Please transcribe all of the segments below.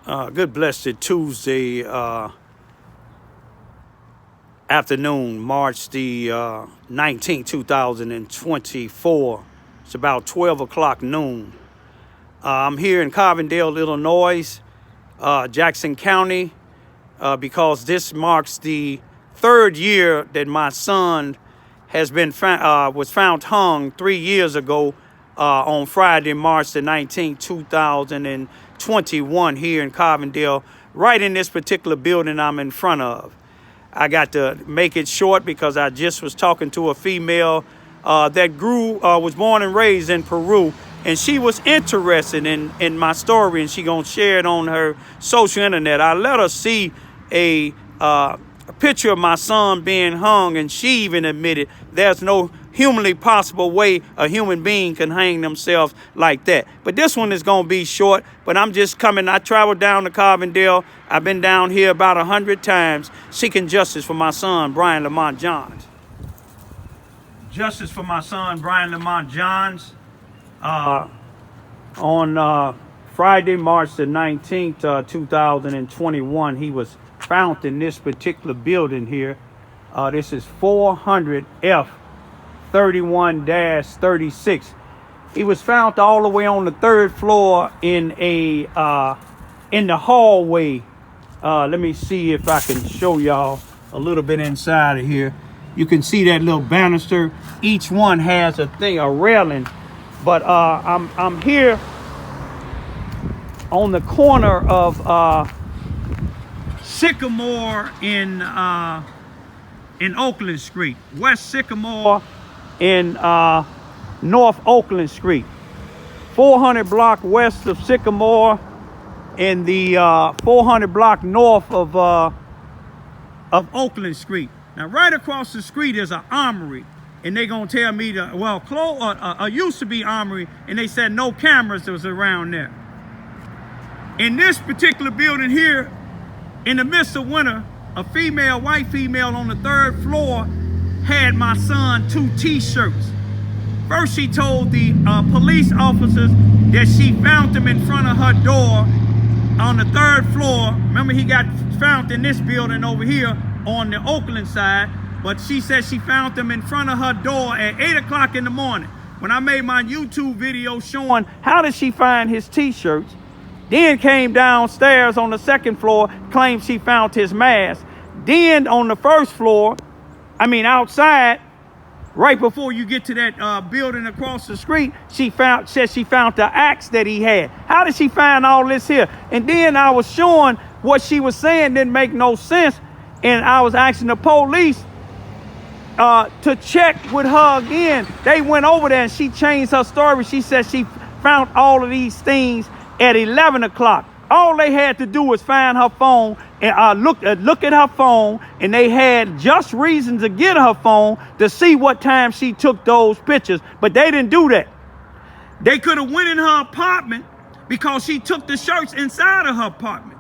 Good blessed Tuesday afternoon, March the 19th, 2024. It's about 12 o'clock noon. I'm here in Carbondale, Illinois, Jackson County, because this marks the third year that my son has been was found hung 3 years ago on Friday, March the 19th, 2021 here in Carbondale, right in this particular building I'm in front of. I got to make it short because I just was talking to a female that was born and raised in Peru, and she was interested in my story, and she gonna share it on her social internet. I let her see a picture of my son being hung, and she even admitted there's no humanly possible way a human being can hang themselves like that. But this one is going to be short, but I'm just coming. I traveled down to Carbondale. I've been down here about 100 times seeking justice for my son, Brian Lamont Johns. Justice for my son, Brian Lamont Johns. On Friday, March the 19th, 2021, he was found in this particular building here. This is 400F 31-36. He was found all the way on the third floor in the hallway. Let me see if I can show y'all a little bit inside of here. You can see that little banister. Each one has a railing. But I'm here on the corner of Sycamore in Oakland Street, West Sycamore in North Oakland Street, 400 block west of Sycamore, in the 400 block north of Oakland Street. Now, right across the street is an armory, and they gonna tell me used to be armory, and they said no cameras that was around there. In this particular building here, in the midst of winter, a white female on the third floor had my son 2 t-shirts. First, she told the police officers that she found them in front of her door on the third floor. Remember, he got found in this building over here on the Oakland side, but she said she found them in front of her door at 8 o'clock in the morning. When I made my YouTube video showing how did she find his t-shirts, then came downstairs on the second floor, claimed she found his mask. Then on the first floor, outside, right before you get to that building across the street, said she found the axe that he had. How did she find all this here? And then I was showing what she was saying didn't make no sense, and I was asking the police to check with her again. They went over there and she changed her story. She said she found all of these things at 11 o'clock. All they had to do was find her phone and look at her phone, and they had just reason to get her phone to see what time she took those pictures, but they didn't do that. They could have went in her apartment because she took the shirts inside of her apartment.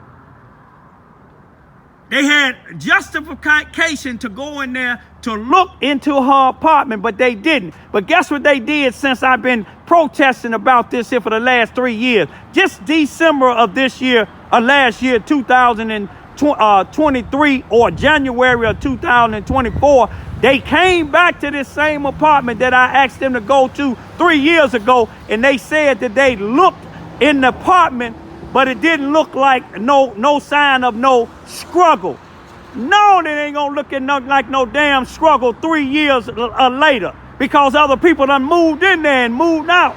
They had justification to go in there to look into her apartment, but they didn't. But guess what they did since I've been protesting about this here for the last 3 years? Just December of this year, or last year, 2023, or January of 2024, they came back to this same apartment that I asked them to go to 3 years ago, and they said that they looked in the apartment, but it didn't look like no sign of no struggle. No, they ain't gonna look at like no damn struggle 3 years later, because other people done moved in there and moved out.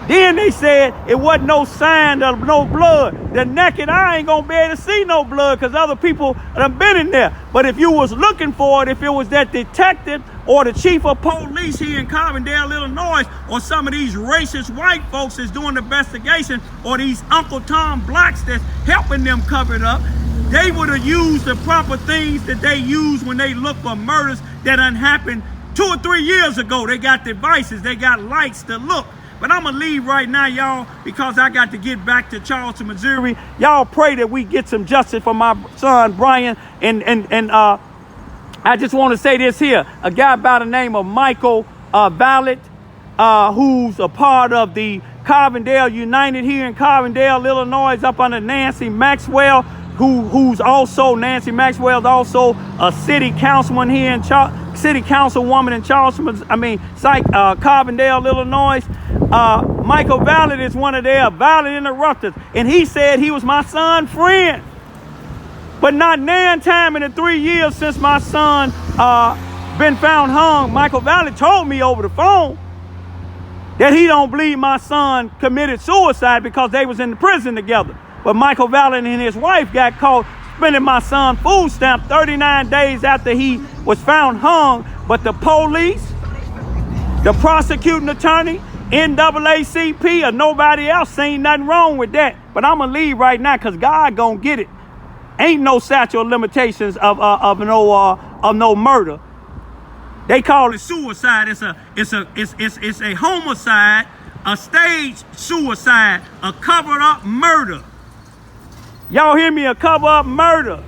Then they said it wasn't no sign of no blood. The naked eye ain't gonna be able to see no blood because other people done been in there. But if you was looking for it, if it was that detective or the chief of police here in Carbondale, Illinois, or some of these racist white folks that's doing the investigation, or these Uncle Tom blacks that's helping them cover it up, they would have used the proper things that they use when they look for murders that done happened 2 or 3 years ago. They got devices, they got lights to look. But I'm going to leave right now, y'all, because I got to get back to Charleston, Missouri. Y'all pray that we get some justice for my son, Brian. And I just want to say this here. A guy by the name of Michael Vallet, who's a part of the Carbondale United here in Carbondale, Illinois, up under Nancy Maxwell, who's also, Nancy Maxwell is also a city councilman here in city councilwoman in Carbondale, Illinois. Michael Vallet is one of their violent interrupters, and he said he was my son's friend. But not nan time in the 3 years since my son been found hung, Michael Vallet told me over the phone that he don't believe my son committed suicide because they was in the prison together. But Michael Vallet and his wife got caught spending my son's food stamp 39 days after he was found hung. But the police, the prosecuting attorney, NAACP, or nobody else seen nothing wrong with that. But I'm gonna leave right now because God gonna get it. Ain't no statute of limitations of no murder. They call it suicide. It's a homicide, a staged suicide, a covered up murder. Y'all hear me? A cover up murder.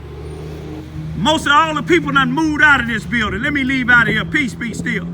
Most of all the people done moved out of this building. Let me leave out of here. Peace be still.